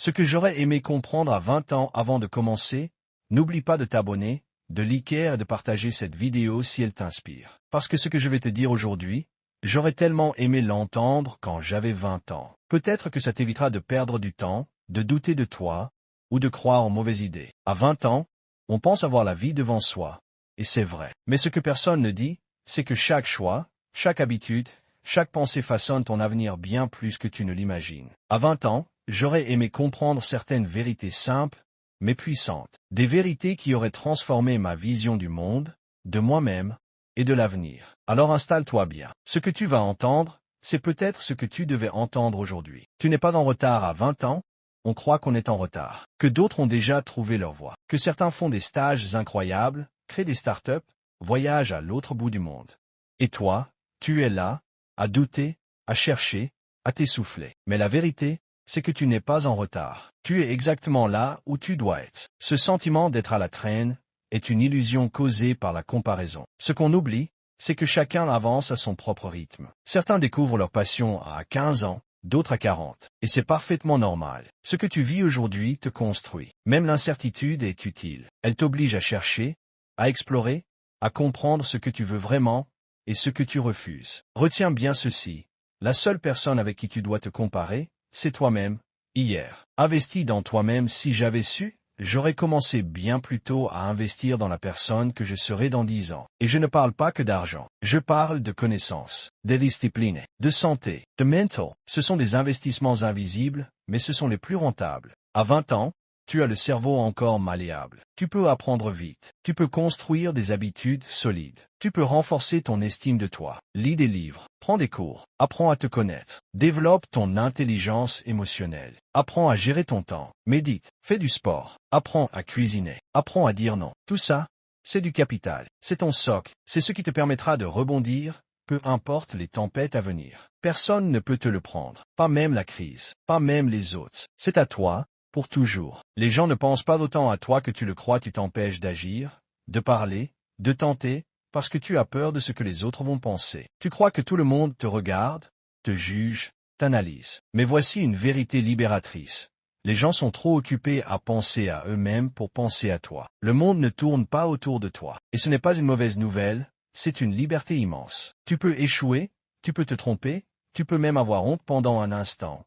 Ce que j'aurais aimé comprendre à 20 ans avant de commencer, n'oublie pas de t'abonner, de liker et de partager cette vidéo si elle t'inspire. Parce que ce que je vais te dire aujourd'hui, j'aurais tellement aimé l'entendre quand j'avais 20 ans. Peut-être que ça t'évitera de perdre du temps, de douter de toi, ou de croire en mauvaises idées. À 20 ans, on pense avoir la vie devant soi. Et c'est vrai. Mais ce que personne ne dit, c'est que chaque choix, chaque habitude, chaque pensée façonne ton avenir bien plus que tu ne l'imagines. À 20 ans, j'aurais aimé comprendre certaines vérités simples, mais puissantes. Des vérités qui auraient transformé ma vision du monde, de moi-même et de l'avenir. Alors installe-toi bien. Ce que tu vas entendre, c'est peut-être ce que tu devais entendre aujourd'hui. Tu n'es pas en retard à 20 ans, on croit qu'on est en retard. Que d'autres ont déjà trouvé leur voie. Que certains font des stages incroyables, créent des startups, voyagent à l'autre bout du monde. Et toi, tu es là, à douter, à chercher, à t'essouffler. Mais la vérité, c'est que tu n'es pas en retard. Tu es exactement là où tu dois être. Ce sentiment d'être à la traîne est une illusion causée par la comparaison. Ce qu'on oublie, c'est que chacun avance à son propre rythme. Certains découvrent leur passion à 15 ans, d'autres à 40. Et c'est parfaitement normal. Ce que tu vis aujourd'hui te construit. Même l'incertitude est utile. Elle t'oblige à chercher, à explorer, à comprendre ce que tu veux vraiment et ce que tu refuses. Retiens bien ceci. La seule personne avec qui tu dois te comparer, c'est toi-même, hier. Investis dans toi-même. Si j'avais su, j'aurais commencé bien plus tôt à investir dans la personne que je serai dans 10 ans. Et je ne parle pas que d'argent. Je parle de connaissances, de discipline, de santé, de mental. Ce sont des investissements invisibles, mais ce sont les plus rentables. À 20 ans, tu as le cerveau encore malléable. Tu peux apprendre vite. Tu peux construire des habitudes solides. Tu peux renforcer ton estime de toi. Lis des livres. Prends des cours. Apprends à te connaître. Développe ton intelligence émotionnelle. Apprends à gérer ton temps. Médite. Fais du sport. Apprends à cuisiner. Apprends à dire non. Tout ça, c'est du capital. C'est ton socle. C'est ce qui te permettra de rebondir, peu importe les tempêtes à venir. Personne ne peut te le prendre. Pas même la crise. Pas même les autres. C'est à toi, pour toujours. Les gens ne pensent pas autant à toi que tu le crois. Tu t'empêches d'agir, de parler, de tenter, parce que tu as peur de ce que les autres vont penser. Tu crois que tout le monde te regarde, te juge, t'analyse. Mais voici une vérité libératrice. Les gens sont trop occupés à penser à eux-mêmes pour penser à toi. Le monde ne tourne pas autour de toi. Et ce n'est pas une mauvaise nouvelle, c'est une liberté immense. Tu peux échouer, tu peux te tromper, tu peux même avoir honte pendant un instant.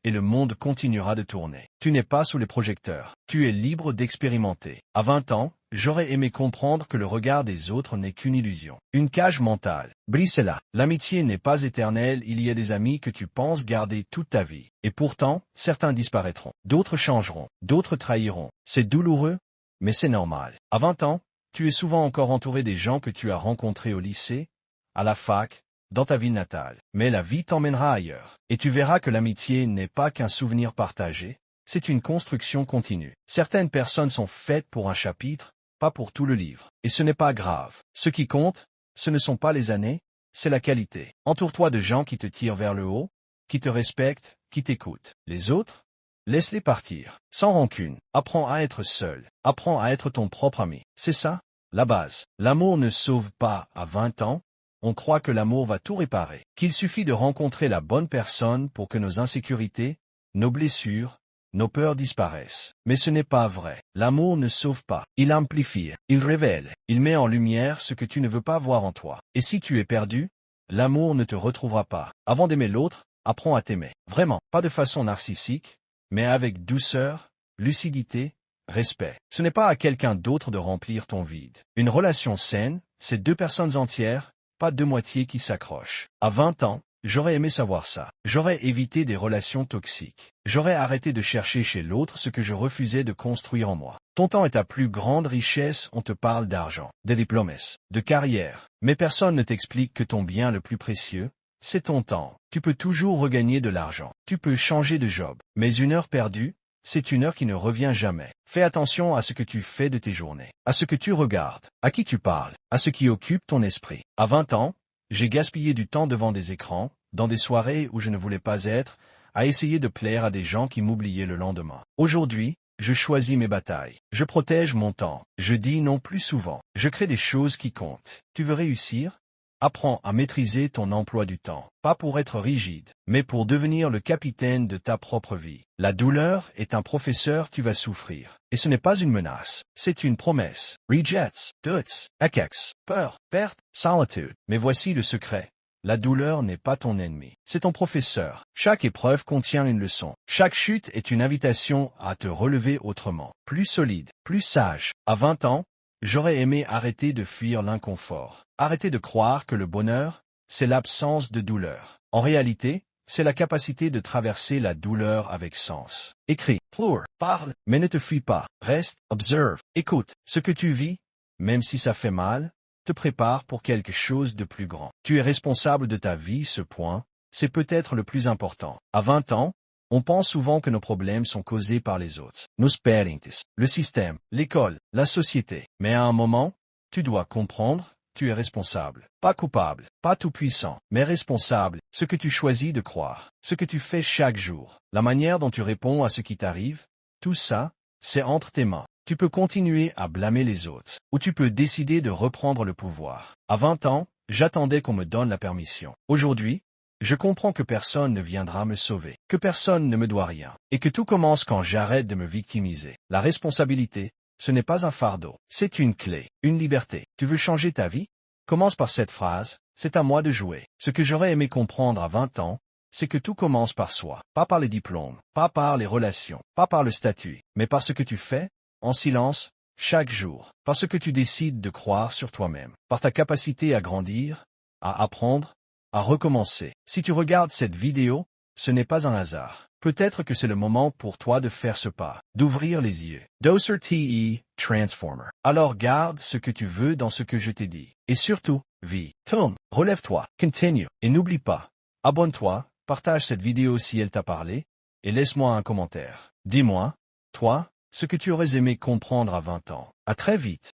Et le monde continuera de tourner. Tu n'es pas sous les projecteurs. Tu es libre d'expérimenter. À 20 ans, j'aurais aimé comprendre que le regard des autres n'est qu'une illusion. Une cage mentale. Brise-la. L'amitié n'est pas éternelle. Il y a des amis que tu penses garder toute ta vie. Et pourtant, certains disparaîtront. D'autres changeront. D'autres trahiront. C'est douloureux, mais c'est normal. À 20 ans, tu es souvent encore entouré des gens que tu as rencontrés au lycée, à la fac, dans ta ville natale. Mais la vie t'emmènera ailleurs. Et tu verras que l'amitié n'est pas qu'un souvenir partagé, c'est une construction continue. Certaines personnes sont faites pour un chapitre, pas pour tout le livre. Et ce n'est pas grave. Ce qui compte, ce ne sont pas les années, c'est la qualité. Entoure-toi de gens qui te tirent vers le haut, qui te respectent, qui t'écoutent. Les autres, laisse-les partir. Sans rancune. Apprends à être seul. Apprends à être ton propre ami. C'est ça, la base. L'amour ne sauve pas à 20 ans. On croit que l'amour va tout réparer, qu'il suffit de rencontrer la bonne personne pour que nos insécurités, nos blessures, nos peurs disparaissent. Mais ce n'est pas vrai. L'amour ne sauve pas. Il amplifie, il révèle, il met en lumière ce que tu ne veux pas voir en toi. Et si tu es perdu, l'amour ne te retrouvera pas. Avant d'aimer l'autre, apprends à t'aimer. Vraiment, pas de façon narcissique, mais avec douceur, lucidité, respect. Ce n'est pas à quelqu'un d'autre de remplir ton vide. Une relation saine, c'est deux personnes entières, pas deux moitiés qui s'accrochent. À 20 ans, j'aurais aimé savoir ça. J'aurais évité des relations toxiques. J'aurais arrêté de chercher chez l'autre ce que je refusais de construire en moi. Ton temps est ta plus grande richesse. On te parle d'argent, de diplômes, de carrière. Mais personne ne t'explique que ton bien le plus précieux, c'est ton temps. Tu peux toujours regagner de l'argent. Tu peux changer de job. Mais une heure perdue, c'est une heure qui ne revient jamais. Fais attention à ce que tu fais de tes journées, à ce que tu regardes, à qui tu parles, à ce qui occupe ton esprit. À 20 ans, j'ai gaspillé du temps devant des écrans, dans des soirées où je ne voulais pas être, à essayer de plaire à des gens qui m'oubliaient le lendemain. Aujourd'hui, je choisis mes batailles. Je protège mon temps. Je dis non plus souvent. Je crée des choses qui comptent. Tu veux réussir? Apprends à maîtriser ton emploi du temps, pas pour être rigide, mais pour devenir le capitaine de ta propre vie. La douleur est un professeur, tu vas souffrir. Et ce n'est pas une menace, c'est une promesse. Rejets, doutes, échecs, peur, perte, solitude. Mais voici le secret. La douleur n'est pas ton ennemi, c'est ton professeur. Chaque épreuve contient une leçon. Chaque chute est une invitation à te relever autrement, plus solide, plus sage. À 20 ans, j'aurais aimé arrêter de fuir l'inconfort, arrêter de croire que le bonheur, c'est l'absence de douleur. En réalité, c'est la capacité de traverser la douleur avec sens. Écris, pleure, parle, mais ne te fuis pas. Reste, observe, écoute. Ce que tu vis, même si ça fait mal, te prépare pour quelque chose de plus grand. Tu es responsable de ta vie, ce point, c'est peut-être le plus important. À 20 ans, on pense souvent que nos problèmes sont causés par les autres, nos parents, le système, l'école, la société. Mais à un moment, tu dois comprendre, tu es responsable. Pas coupable, pas tout-puissant, mais responsable. Ce que tu choisis de croire, ce que tu fais chaque jour, la manière dont tu réponds à ce qui t'arrive, tout ça, c'est entre tes mains. Tu peux continuer à blâmer les autres, ou tu peux décider de reprendre le pouvoir. À 20 ans, j'attendais qu'on me donne la permission. Aujourd'hui, je comprends que personne ne viendra me sauver, que personne ne me doit rien, et que tout commence quand j'arrête de me victimiser. La responsabilité, ce n'est pas un fardeau, c'est une clé, une liberté. Tu veux changer ta vie? Commence par cette phrase, c'est à moi de jouer. Ce que j'aurais aimé comprendre à 20 ans, c'est que tout commence par soi, pas par les diplômes, pas par les relations, pas par le statut, mais par ce que tu fais, en silence, chaque jour, parce que tu décides de croire sur toi-même, par ta capacité à grandir, à apprendre, à recommencer. Si tu regardes cette vidéo, ce n'est pas un hasard. Peut-être que c'est le moment pour toi de faire ce pas, d'ouvrir les yeux. Doser TE, Transformer. Alors garde ce que tu veux dans ce que je t'ai dit. Et surtout, vis. Tourne, relève-toi, continue. Et n'oublie pas, abonne-toi, partage cette vidéo si elle t'a parlé, et laisse-moi un commentaire. Dis-moi, toi, ce que tu aurais aimé comprendre à 20 ans. À très vite.